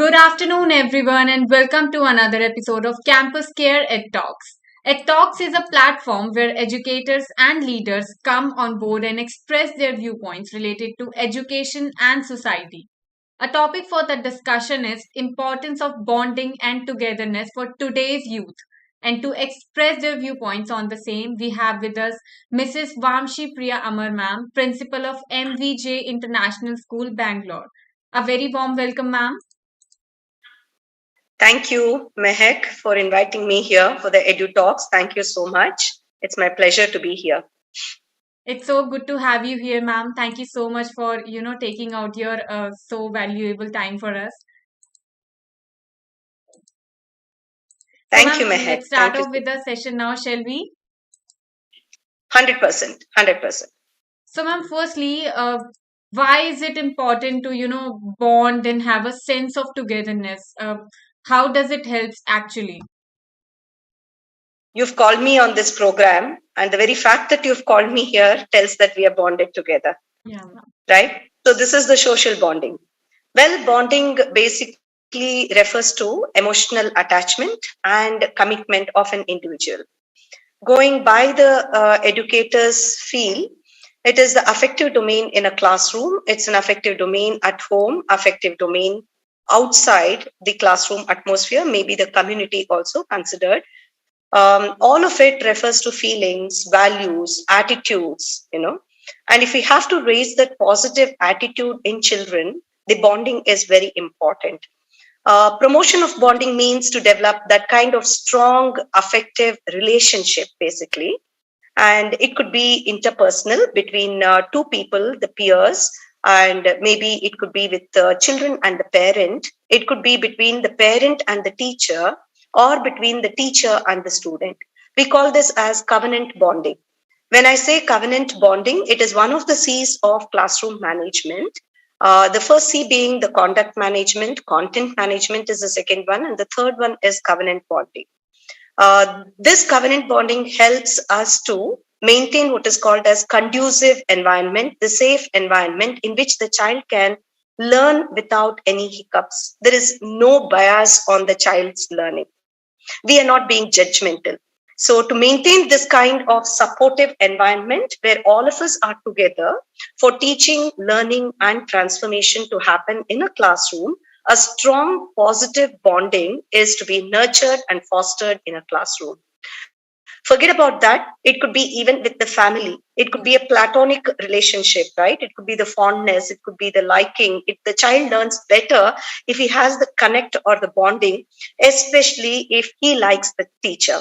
Good afternoon, everyone, and welcome to another episode of CampusCare EdTalks. EdTalks is a platform where educators and leaders come on board and express their viewpoints related to education and society. A topic for the discussion is importance of bonding and togetherness for today's youth. And to express their viewpoints on the same, we have with us Mrs. Vamsheepriya Amar ma'am, Principal of MVJ International School, Bangalore. A very warm welcome, ma'am. Thank you, Mehek, for inviting me here for the EduTalks. Thank you so much. It's my pleasure to be here. It's so good to have you here, ma'am. Thank you so much for, taking out your so valuable time for us. So, Thank you, ma'am, Mehek. let's start Thank you. off with the session now, shall we? 100%. 100%. So, ma'am, firstly, why is it important to, bond and have a sense of togetherness? How does it help actually? You've called me on this program, and the very fact that you've called me here tells that we are bonded together. Yeah, ma'am. Right? So, this is the social bonding. Well, bonding basically refers to emotional attachment and commitment of an individual. Going by the educators' feel, it is the affective domain in a classroom. It's an affective domain at home, affective domain outside the classroom atmosphere, maybe the community also considered. All of it refers to feelings, values, attitudes, And if we have to raise that positive attitude in children, the bonding is very important. Promotion of bonding means to develop that kind of strong affective relationship, basically. And it could be interpersonal between two people, the peers, and maybe it could be with the children and the parent. It could be between the parent and the teacher, or between the teacher and the student. We call this as covenant bonding. When I say covenant bonding, it is one of the C's of classroom management. The first C being the conduct management, content management is the second one, and the third one is covenant bonding. This covenant bonding helps us to maintain what is called as conducive environment, the safe environment in which the child can learn without any hiccups. There is no bias on the child's learning. We are not being judgmental. So to maintain this kind of supportive environment where all of us are together for teaching, learning, and transformation to happen in a classroom, a strong positive bonding is to be nurtured and fostered in a classroom. Forget about that. It could be even with the family. It could be a platonic relationship, right? It could be the fondness. It could be the liking. The child learns better if he has the connect or the bonding, especially if he likes the teacher.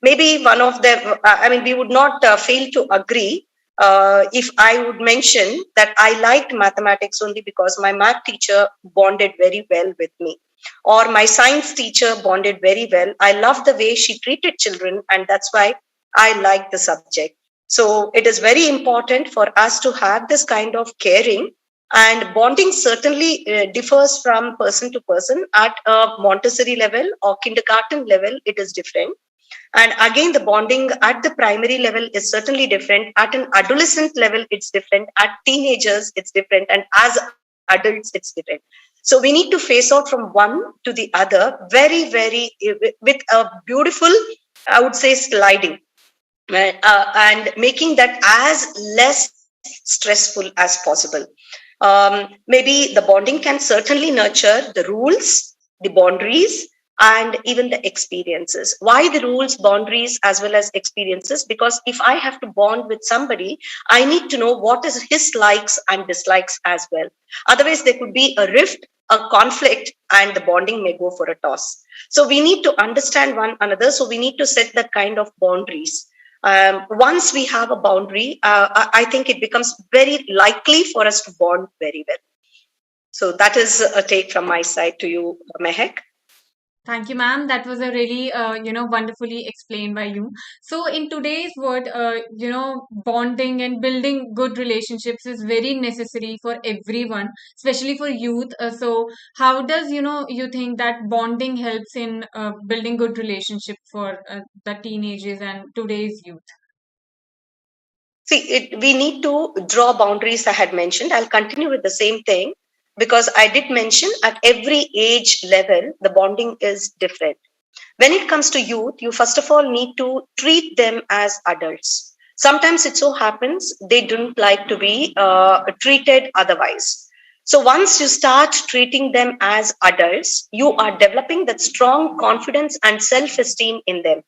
Maybe one of them, we would not fail to agree if I would mention that I liked mathematics only because my math teacher bonded very well with me, or my science teacher bonded very well. I loved the way she treated children, and that's why I liked the subject. So it is very important for us to have this kind of caring, and bonding certainly differs from person to person. At a Montessori level or kindergarten level, it is different. And again, the bonding at the primary level is certainly different. At an adolescent level, it's different. At teenagers, it's different. And as adults, it's different. So we need to phase out from one to the other very, very, with a beautiful, I would say, sliding, and making that as less stressful as possible. Maybe the bonding can certainly nurture the rules, the boundaries, and even the experiences. Why the rules, boundaries, as well as experiences? Because if I have to bond with somebody, I need to know what is his likes and dislikes as well. Otherwise, there could be a rift, a conflict, and the bonding may go for a toss. So we need to understand one another. So we need to set that kind of boundaries. Once we have a boundary, I think it becomes very likely for us to bond very well. So that is a take from my side to you, Mehek. Thank you, ma'am. That was a really, wonderfully explained by you. So, in today's world, bonding and building good relationships is very necessary for everyone, especially for youth. So, how does, you think that bonding helps in building good relationship for the teenagers and today's youth? See, we need to draw boundaries I had mentioned. I'll continue with the same thing. because I did mention at every age level, the bonding is different. When it comes to youth, you first of all need to treat them as adults. Sometimes it so happens they don't like to be treated otherwise. So once you start treating them as adults, you are developing that strong confidence and self-esteem in them.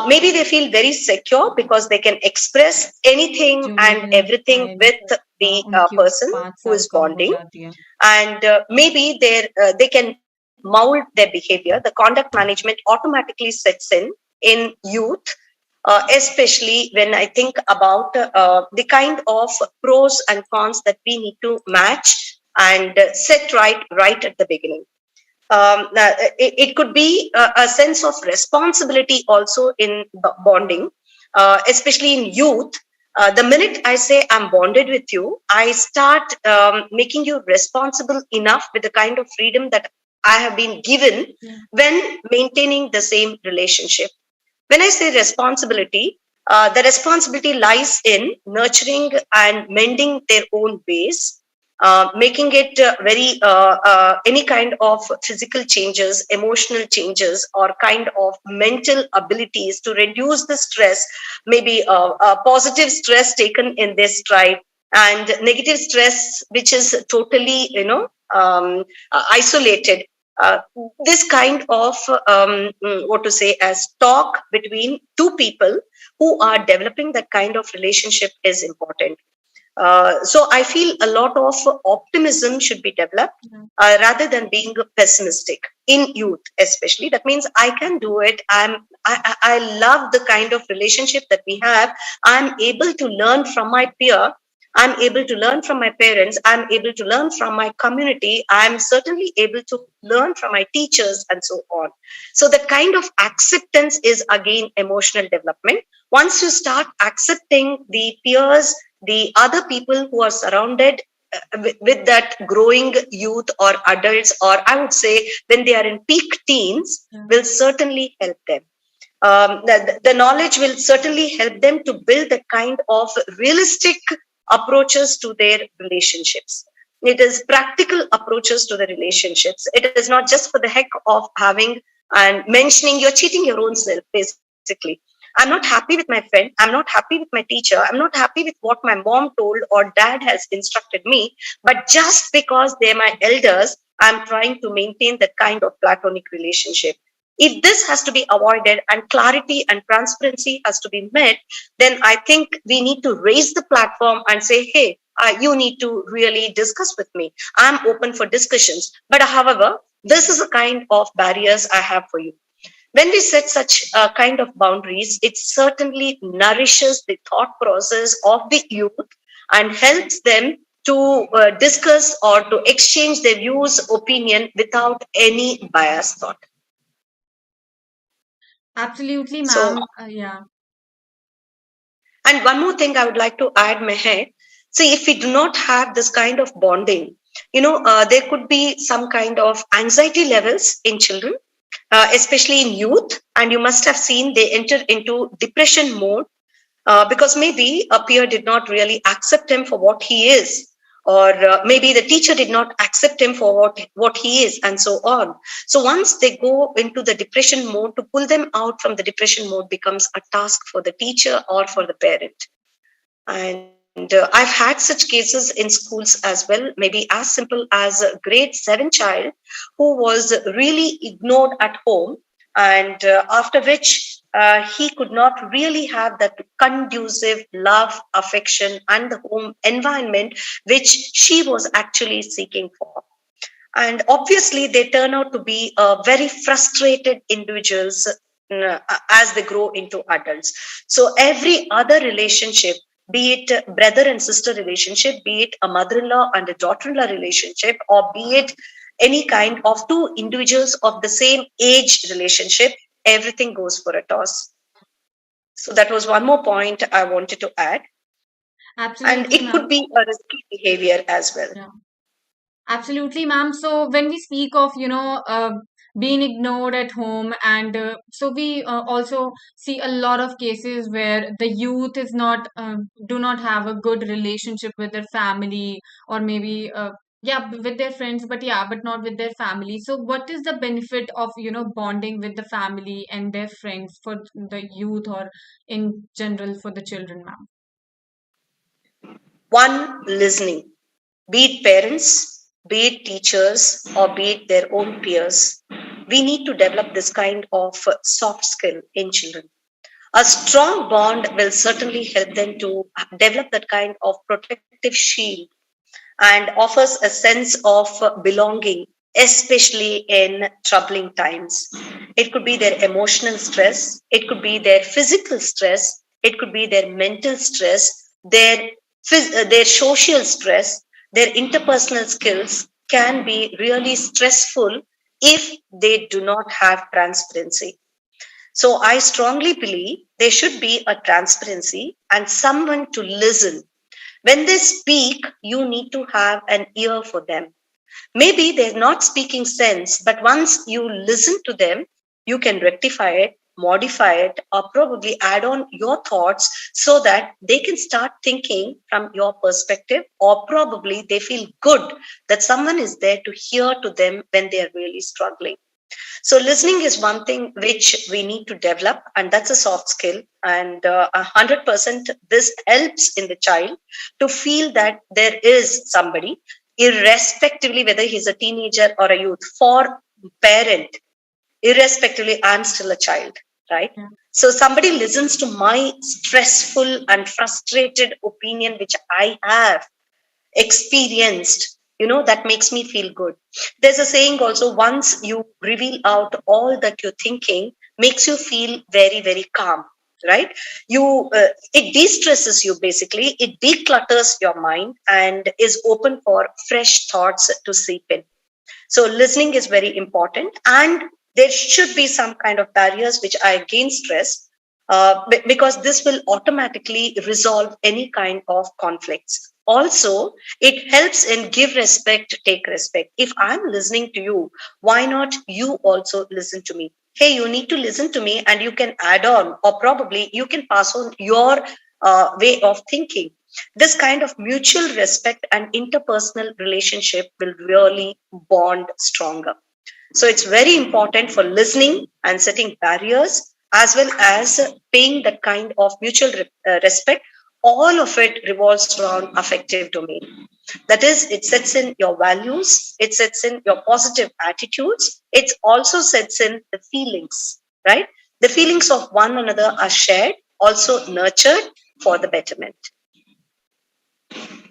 Maybe they feel very secure because they can express anything जो and level everything आए with था the उनकी person 5 who साल is कम हो bonding, जाती है. and maybe they can mold their behavior. The conduct management automatically sets in youth, especially when I think about the kind of pros and cons that we need to match and set right at the beginning. It could be a sense of responsibility also in bonding, especially in youth. The minute I say I'm bonded with you, I start making you responsible enough with the kind of freedom that I have been given Yeah. when maintaining the same relationship. When I say responsibility, the responsibility lies in nurturing and mending their own ways, making it very any kind of physical changes, emotional changes, or kind of mental abilities to reduce the stress, maybe positive stress taken in this stride, and negative stress which is totally, isolated. uh, this kind of what to say as talk between two people who are developing that kind of relationship is important. So I feel a lot of optimism should be developed, Yeah. rather than being pessimistic in youth, especially. That means I can do it. I love the kind of relationship that we have. I'm able to learn from my peer. I'm able to learn from my parents. I'm able to learn from my community. I'm certainly able to learn from my teachers and so on. So the kind of acceptance is again emotional development. Once you start accepting the peers, the other people who are surrounded with that growing youth or adults, or I would say when they are in peak teens, Yeah. will certainly help them. The knowledge will certainly help them to build a kind of realistic approaches to their relationships. It is practical approaches to the relationships. It is not just for the heck of having and mentioning. You're cheating your own self, basically. I'm not happy with my friend. I'm not happy with my teacher. I'm not happy with what my mom told or dad has instructed me. But just because they're my elders, I'm trying to maintain that kind of platonic relationship. If this has to be avoided and clarity and transparency has to be met, then I think we need to raise the platform and say, hey, you need to really discuss with me. I'm open for discussions. But however, this is a kind of barriers I have for you. When we set such kind of boundaries, it certainly nourishes the thought process of the youth and helps them to discuss or to exchange their views, opinion without any bias thought. Absolutely, So, ma'am. Yeah. and one more thing I would like to add, Meher. See, if we do not have this kind of bonding, there could be some kind of anxiety levels in children, especially in youth. And you must have seen they enter into depression mode, because maybe a peer did not really accept him for what he is, or maybe the teacher did not accept him for what he is, and so on. So once they go into the depression mode, to pull them out from the depression mode becomes a task for the teacher or for the parent. And I've had such cases in schools as well, maybe as simple as a grade 7 child who was really ignored at home, and after which he could not really have that conducive love, affection, and the home environment which she was actually seeking for. And obviously, they turn out to be very frustrated individuals as they grow into adults. So every other relationship, be it brother and sister relationship, be it a mother-in-law and a daughter-in-law relationship, or be it any kind of two individuals of the same age relationship, everything goes for a toss. So that was one more point I wanted to add. And Absolutely, it could ma'am. be a risky behavior as well. Yeah. Absolutely, ma'am. So when we speak of, being ignored at home, and so we also see a lot of cases where the youth is not do not have a good relationship with their family, or maybe Yeah, with their friends, but yeah, but not with their family. So what is the benefit of, bonding with the family and their friends for the youth, or in general for the children, ma'am? One, listening. Be it parents, be it teachers, or be it their own peers. We need to develop this kind of soft skill in children. A strong bond will certainly help them to develop that kind of protective shield and offers a sense of belonging, especially in troubling times. It could be their emotional stress, it could be their physical stress, it could be their mental stress, their social stress, their interpersonal skills can be really stressful if they do not have transparency. So I strongly believe there should be a transparency and someone to listen. When they speak, you need to have an ear for them. Maybe they're not speaking sense, but once you listen to them, you can rectify it, modify it, or probably add on your thoughts so that they can start thinking from your perspective, or probably they feel good that someone is there to hear to them when they are really struggling. So listening is one thing which we need to develop, and that's a soft skill. And 100% this helps in the child to feel that there is somebody, irrespectively whether he's a teenager or a youth. For parent, irrespectively, I'm still a child, right? Yeah. So somebody listens to my stressful and frustrated opinion, which I have experienced, that makes me feel good. There's a saying also, once you reveal out all that you're thinking, makes you feel very, very calm, right? It de-stresses you, basically. It declutters your mind and is open for fresh thoughts to seep in. So listening is very important, and there should be some kind of barriers which I again stress, because this will automatically resolve any kind of conflicts. Also, it helps in give respect, take respect. If I'm listening to you, why not you also listen to me? Hey, you need to listen to me, and you can add on, or probably you can pass on your way of thinking. This kind of mutual respect and interpersonal relationship will really bond stronger. So it's very important for listening and setting barriers, as well as paying that kind of mutual respect. All of it revolves around affective domain. That is, it sets in your values, it sets in your positive attitudes, it also sets in the feelings, right? The feelings of one another are shared, also nurtured for the betterment.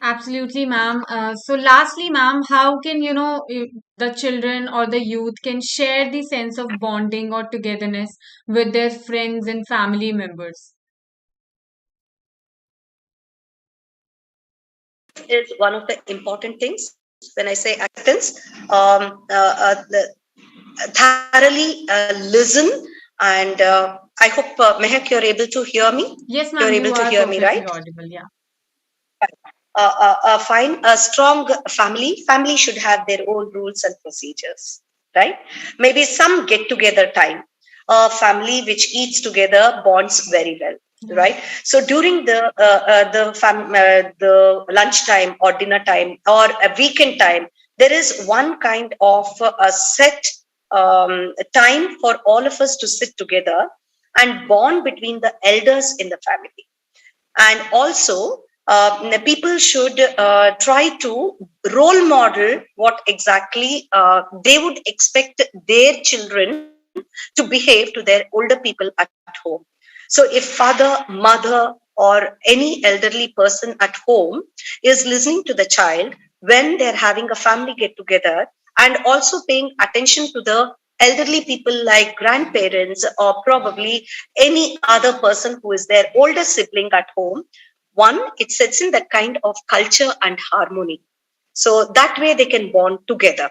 Absolutely, ma'am. So lastly, ma'am, how can, the children or the youth can share the sense of bonding or togetherness with their friends and family members? Is one of the important things when I say acceptance. Thoroughly listen, and I hope, Mehak, you're able to hear me. Yes, You're ma'am, able you to are hear me, perfectly right? audible. Yeah. Fine. A strong family should have their own rules and procedures, right? Maybe some get together time. A family which eats together bonds very well, Yeah. right? So during the lunchtime or dinner time or a weekend time, there is one kind of a set time for all of us to sit together and bond between the elders in the family. And also, people should try to role model what exactly they would expect their children to behave to their older people at home. So if father, mother, or any elderly person at home is listening to the child when they're having a family get together, and also paying attention to the elderly people like grandparents, or probably any other person who is their older sibling at home, one, it sets in that kind of culture and harmony. So that way they can bond together.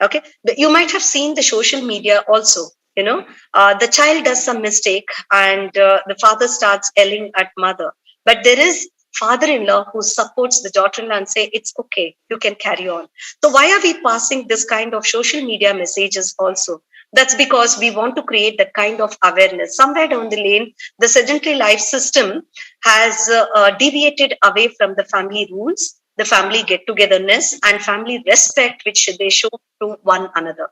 Okay. You might have seen the social media also. The child does some mistake, and the father starts yelling at mother. But there is father-in-law who supports the daughter-in-law and say, it's okay, you can carry on. So why are we passing this kind of social media messages also? That's because we want to create that kind of awareness. Somewhere down the lane, the sedentary life system has deviated away from the family rules, the family get-togetherness and family respect which they show to one another,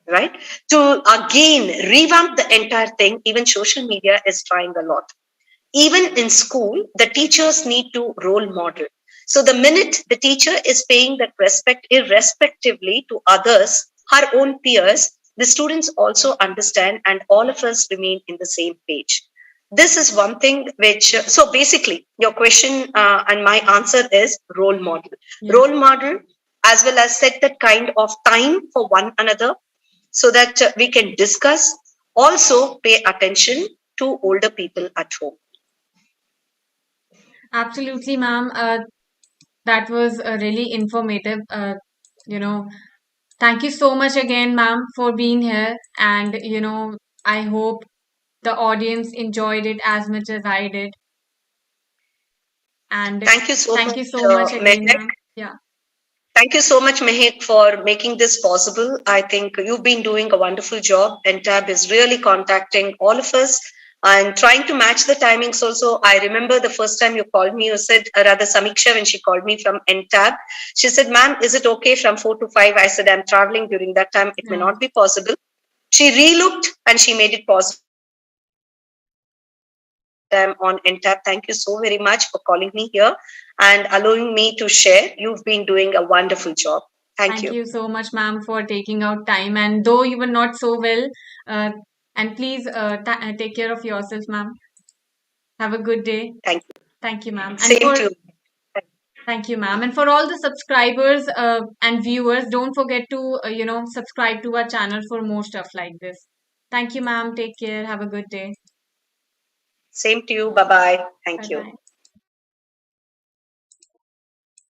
right? To again revamp the entire thing, even social media is trying a lot. Even in school, the teachers need to role model. So the minute the teacher is paying that respect irrespectively to others, her own peers, the students also understand and all of us remain in the same page. This is one thing which, so basically, your question and my answer is role model. Yeah. Role model, as well as set that kind of time for one another so that we can discuss, also pay attention to older people at home. Absolutely, ma'am. That was really informative. Thank you so much again, ma'am, for being here. And, I hope the audience enjoyed it as much as I did. And Thank you so thank much, you so much again, Mehek. ma'am. Yeah. Thank you so much, Mehek, for making this possible. I think you've been doing a wonderful job. Entab is really contacting all of us and trying to match the timings also. I remember the first time you called me, you said, rather Samiksha, when she called me from Entab, she said, ma'am, is it okay from 4 to 5? I said, I'm traveling during that time. It may Yeah. not be possible. She relooked and she made it possible. On Entab. Thank you so very much for calling me here and allowing me to share. You've been doing a wonderful job. Thank Thank you. you so much, ma'am, for taking out time. And though you were not so well, uh, and please take care of yourself, ma'am. Have a good day. Thank you. Thank you, ma'am. And Same to for you. Thank you, ma'am. And for all the subscribers and viewers, don't forget to subscribe to our channel for more stuff like this. Thank you, ma'am. Take care. Have a good day. Same to you. Bye bye. Bye Thank you. bye.